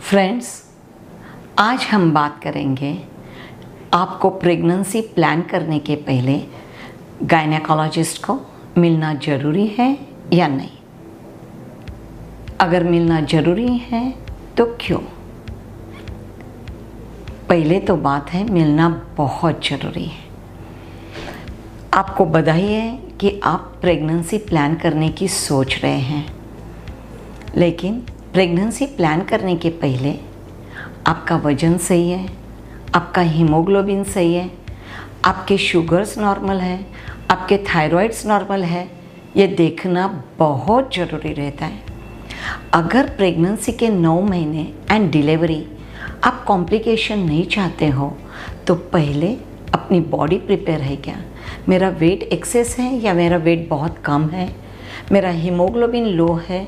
Friends, आज हम बात करेंगे आपको प्रेगनेंसी प्लान करने के पहले गायनेकोलॉजिस्ट को मिलना ज़रूरी है या नहीं। अगर मिलना ज़रूरी है तो क्यों। पहले तो बात है मिलना बहुत ज़रूरी है। आपको बधाई है कि आप प्रेगनेंसी प्लान करने की सोच रहे हैं, लेकिन प्रेगनेंसी प्लान करने के पहले आपका वज़न सही है, आपका हीमोग्लोबिन सही है, आपके शुगर्स नॉर्मल है, आपके थायराइड्स नॉर्मल है, ये देखना बहुत ज़रूरी रहता है। अगर प्रेगनेंसी के 9 महीने एंड डिलीवरी आप कॉम्प्लिकेशन नहीं चाहते हो तो पहले अपनी बॉडी प्रिपेयर है क्या, मेरा वेट एक्सेस है या मेरा वेट बहुत कम है, मेरा हीमोग्लोबिन लो है,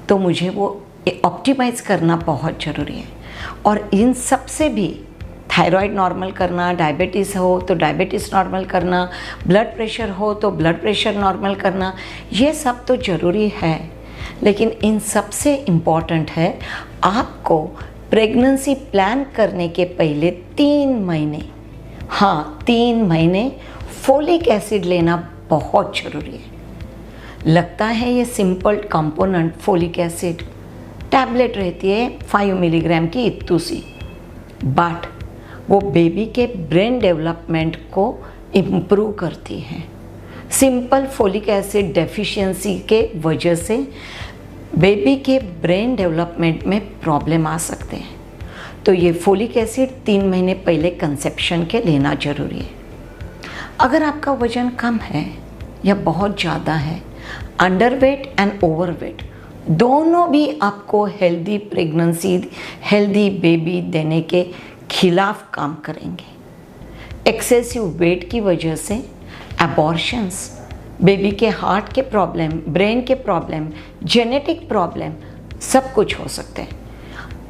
तो मुझे वो ऑप्टिमाइज़ करना बहुत ज़रूरी है। और इन सब से भी थायराइड नॉर्मल करना, डायबिटीज़ हो तो डायबिटीज़ नॉर्मल करना, ब्लड प्रेशर हो तो ब्लड प्रेशर नॉर्मल करना, ये सब तो ज़रूरी है। लेकिन इन सब से इम्पॉर्टेंट है आपको प्रेगनेंसी प्लान करने के पहले 3 महीने फोलिक एसिड लेना बहुत ज़रूरी है। लगता है ये simple component folic acid tablet रहती है 5 मिलीग्राम की इतनी सी, बट वो बेबी के ब्रेन डेवलपमेंट को इम्प्रूव करती है। सिंपल फोलिक एसिड डेफिशिएंसी के वजह से बेबी के ब्रेन डेवलपमेंट में प्रॉब्लम आ सकते हैं, तो ये फोलिक एसिड 3 महीने पहले कंसेप्शन के लेना ज़रूरी है। अगर आपका वज़न कम है या बहुत ज़्यादा है, अंडरवेट एंड ओवरवेट दोनों भी आपको हेल्दी प्रेगनेंसी, हेल्दी बेबी देने के खिलाफ काम करेंगे। एक्सेसिव वेट की वजह से अबॉर्शंस, बेबी के हार्ट के प्रॉब्लम, ब्रेन के प्रॉब्लम, जेनेटिक प्रॉब्लम सब कुछ हो सकते हैं।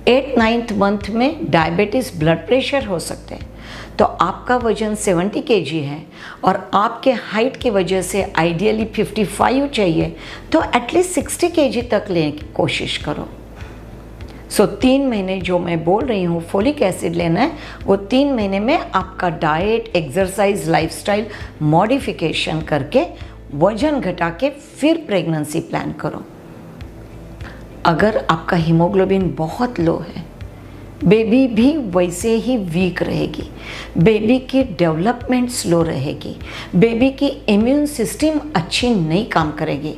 8-9th मंथ में डायबिटीज़, ब्लड प्रेशर हो सकते हैं। तो आपका वज़न 70 kg है और आपके हाइट की वजह से आइडियली 55 चाहिए, तो एटलीस्ट 60 kg तक लेने की कोशिश करो। 3 महीने जो मैं बोल रही हूँ फोलिक एसिड लेना है, वो 3 महीने में आपका डाइट, एक्सरसाइज, लाइफस्टाइल मॉडिफिकेशन करके वज़न घटा के फिर प्रेगनेंसी प्लान करो। अगर आपका हीमोग्लोबिन बहुत लो है, बेबी भी वैसे ही वीक रहेगी, बेबी की डेवलपमेंट स्लो रहेगी, बेबी की इम्यून सिस्टम अच्छी नहीं काम करेगी।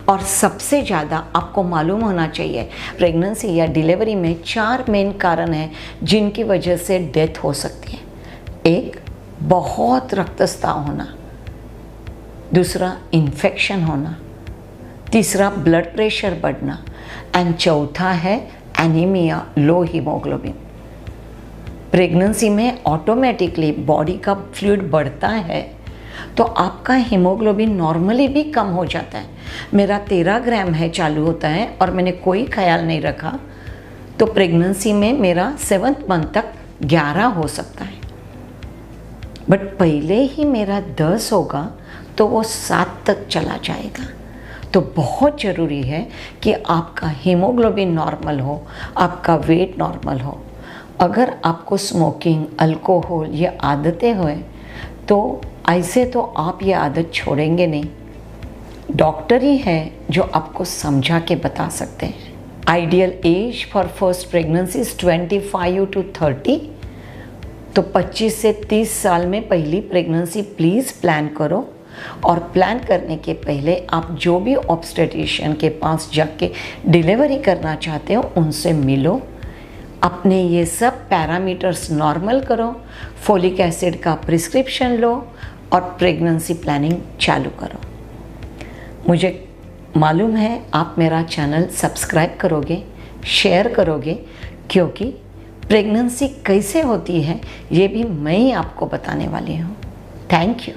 और सबसे ज़्यादा आपको मालूम होना चाहिए प्रेगनेंसी या डिलीवरी में 4 मेन कारण हैं जिनकी वजह से डेथ हो सकती है। एक, बहुत रक्तस्राव होना, दूसरा इन्फेक्शन होना, तीसरा ब्लड प्रेशर बढ़ना, एंड चौथा है एनीमिया, लो हीमोग्लोबिन। प्रेगनेंसी में ऑटोमेटिकली बॉडी का फ्लूइड बढ़ता है तो आपका हीमोग्लोबिन नॉर्मली भी कम हो जाता है। मेरा 13 ग्राम है चालू होता है और मैंने कोई ख्याल नहीं रखा तो प्रेगनेंसी में मेरा 7th मंथ तक 11 हो सकता है, बट पहले ही मेरा 10 होगा तो वो 7 तक चला जाएगा। तो बहुत ज़रूरी है कि आपका हीमोग्लोबिन नॉर्मल हो, आपका वेट नॉर्मल हो। अगर आपको स्मोकिंग, अल्कोहल ये आदतें हों तो ऐसे तो आप ये आदत छोड़ेंगे नहीं। डॉक्टर ही है जो आपको समझा के बता सकते हैं। Ideal age for first pregnancy 25 to 30, तो 25 से 30 साल में पहली प्रेगनेंसी प्लीज़ प्लान करो। और प्लान करने के पहले आप जो भी ऑब्स्टेट्रिशियन के पास जाके डिलीवरी करना चाहते हो उनसे मिलो, अपने ये सब पैरामीटर्स नॉर्मल करो, फोलिक एसिड का प्रिस्क्रिप्शन लो और प्रेगनेंसी प्लानिंग चालू करो। मुझे मालूम है आप मेरा चैनल सब्सक्राइब करोगे, शेयर करोगे, क्योंकि प्रेगनेंसी कैसे होती है ये भी मैं ही आपको बताने वाली हूँ। Thank you.